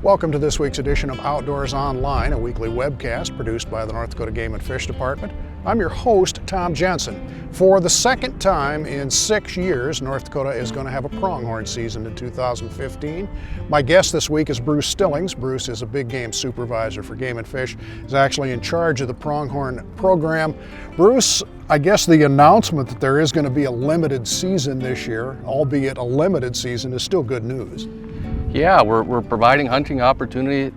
Welcome to this week's edition of Outdoors Online, a weekly webcast produced by the North Dakota Game and Fish Department. I'm your host, Tom Jensen. For the second time in 6 years, North Dakota is going to have a pronghorn season in 2015. My guest this week is Bruce Stillings. Bruce is a big game supervisor for Game and Fish. He's actually in charge of the pronghorn program. Bruce, I guess the announcement that there is going to be a limited season this year, albeit a limited season, is still good news. Yeah, we're providing hunting opportunities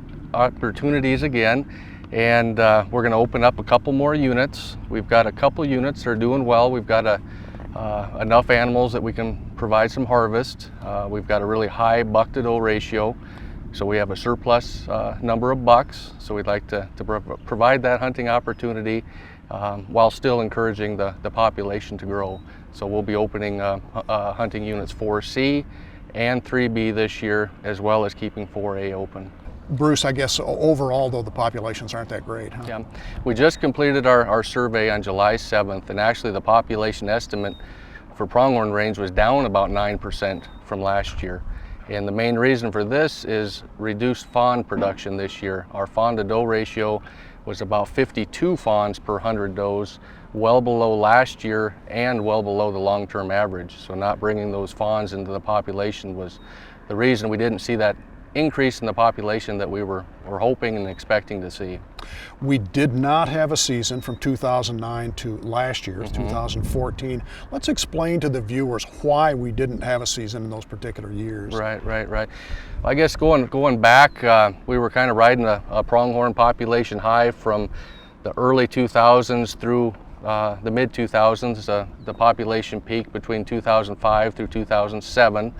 again, and we're going to open up a couple more units. We've got a couple units that are doing well. We've got enough animals that we can provide some harvest. We've got a really high buck-to-doe ratio, so we have a surplus number of bucks. So we'd like to provide that hunting opportunity while still encouraging the population to grow. So we'll be opening hunting units 4C and 3B this year, as well as keeping 4A open. Bruce, I guess overall though the populations aren't that great, huh? Yeah, we just completed our survey on July 7th, and actually the population estimate for pronghorn range was down about 9% from last year. And the main reason for this is reduced fawn production this year. Our fawn to doe ratio was about 52 fawns per 100 does, well below last year and well below the long-term average. So not bringing those fawns into the population was the reason we didn't see that increase in the population that we were hoping and expecting to see. We did not have a season from 2009 to last year, 2014. Let's explain to the viewers why we didn't have a season in those particular years. Right. I guess going back, we were kind of riding a pronghorn population high from the early 2000s through the mid 2000s. The population peaked between 2005 through 2007.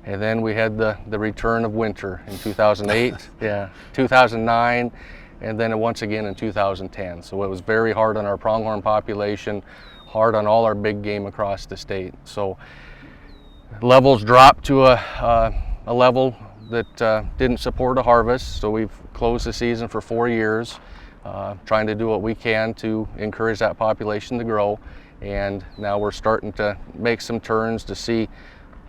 And then we had the return of winter in 2008, 2009, and then once again in 2010. So it was very hard on our pronghorn population, hard on all our big game across the state. So levels dropped to a level that didn't support a harvest. So we've closed the season for 4 years, trying to do what we can to encourage that population to grow. And now we're starting to make some turns to see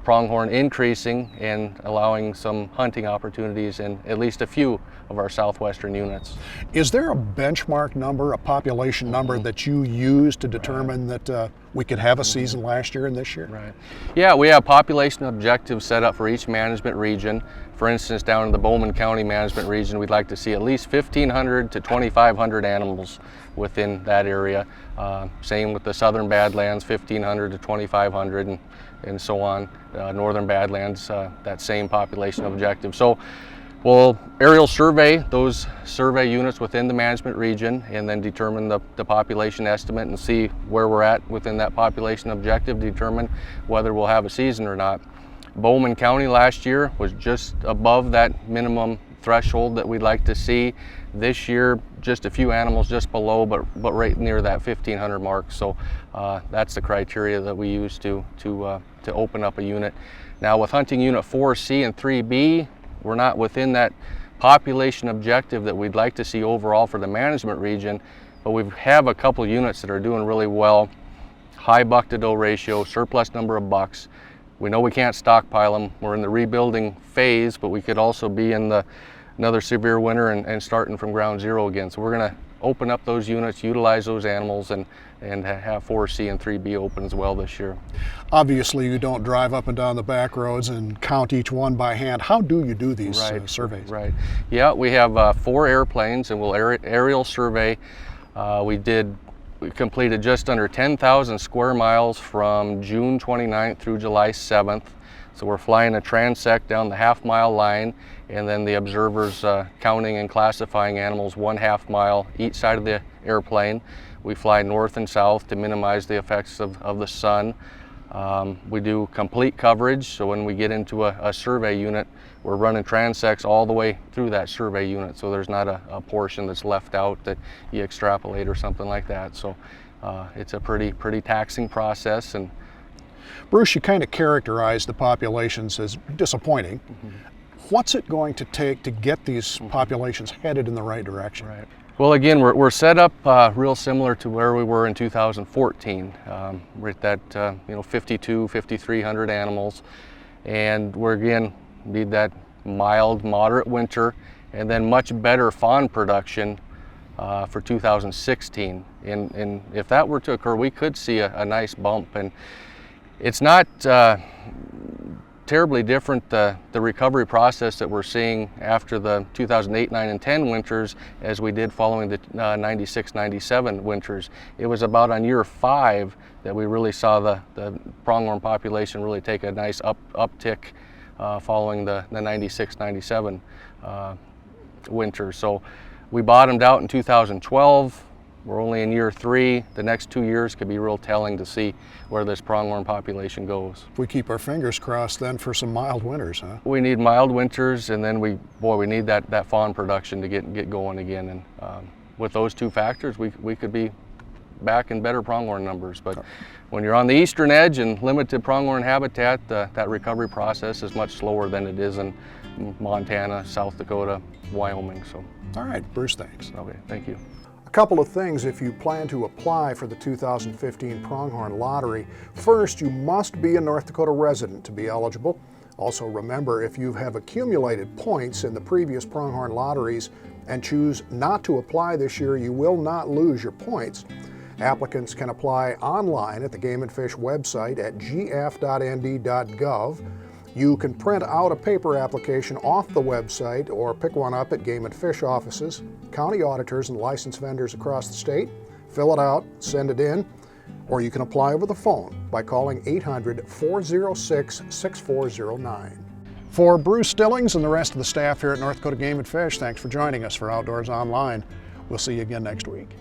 pronghorn increasing and allowing some hunting opportunities in at least a few of our southwestern units. Is there a benchmark number, a population number that you use to determine that we could have a season last year and this year? Right. Yeah, we have population objectives set up for each management region. For instance, down in the Bowman County management region, we'd like to see at least 1,500 to 2,500 animals within that area. Same with the southern Badlands, 1,500 to 2,500 and so on. Northern Badlands, that same population objective. So we'll aerial survey those survey units within the management region and then determine the population estimate and see where we're at within that population objective, determine whether we'll have a season or not. Bowman County last year was just above that minimum threshold that we'd like to see. This year, just a few animals just below, but right near that 1,500 mark. So that's the criteria that we use to open up a unit. Now with hunting unit 4C and 3B, we're not within that population objective that we'd like to see overall for the management region, but we have a couple units that are doing really well. High buck-to-doe ratio, surplus number of bucks. We know we can't stockpile them. We're in the rebuilding phase, but we could also be in another severe winter and starting from ground zero again. So we're going to open up those units, utilize those animals, and have 4C and 3B open as well this year. Obviously, you don't drive up and down the back roads and count each one by hand. How do you do these surveys? Right. Yeah, we have 4 airplanes, and we'll aerial survey. We completed just under 10,000 square miles from June 29th through July 7th. So we're flying a transect down the half-mile line, and then the observers counting and classifying animals 1/2 mile each side of the airplane. We fly north and south to minimize the effects of the sun. We do complete coverage, so when we get into a survey unit, we're running transects all the way through that survey unit, so there's not a portion that's left out that you extrapolate or something like that. So it's a pretty taxing process. And Bruce, you kind of characterized the populations as disappointing. What's it going to take to get these populations headed in the right direction? Right. Well, again, we're set up real similar to where we were in 2014. We're at that 5,200, 5,300 animals, and we're again need that mild, moderate winter, and then much better fawn production for 2016. And if that were to occur, we could see a nice bump. And it's not terribly different, the recovery process that we're seeing after the 2008, 9, and 10 winters as we did following the 96, 97 winters. It was about on year 5 that we really saw the pronghorn population really take a nice uptick following the 96, 97 winter. So we bottomed out in 2012. We're only in year 3. The next 2 years could be real telling to see where this pronghorn population goes. We keep our fingers crossed then for some mild winters, huh? We need mild winters, and then we need that fawn production to get going again. And with those 2 factors, we could be back in better pronghorn numbers. But when you're on the eastern edge and limited pronghorn habitat, that recovery process is much slower than it is in Montana, South Dakota, Wyoming. So. All right, Bruce, thanks. Okay, thank you. A couple of things if you plan to apply for the 2015 Pronghorn Lottery. First, you must be a North Dakota resident to be eligible. Also remember, if you have accumulated points in the previous Pronghorn lotteries and choose not to apply this year, you will not lose your points. Applicants can apply online at the Game and Fish website at gf.nd.gov. You can print out a paper application off the website or pick one up at Game and Fish offices, county auditors, and licensed vendors across the state. Fill it out, send it in, or you can apply over the phone by calling 800-406-6409. For Bruce Stillings and the rest of the staff here at North Dakota Game and Fish, thanks for joining us for Outdoors Online. We'll see you again next week.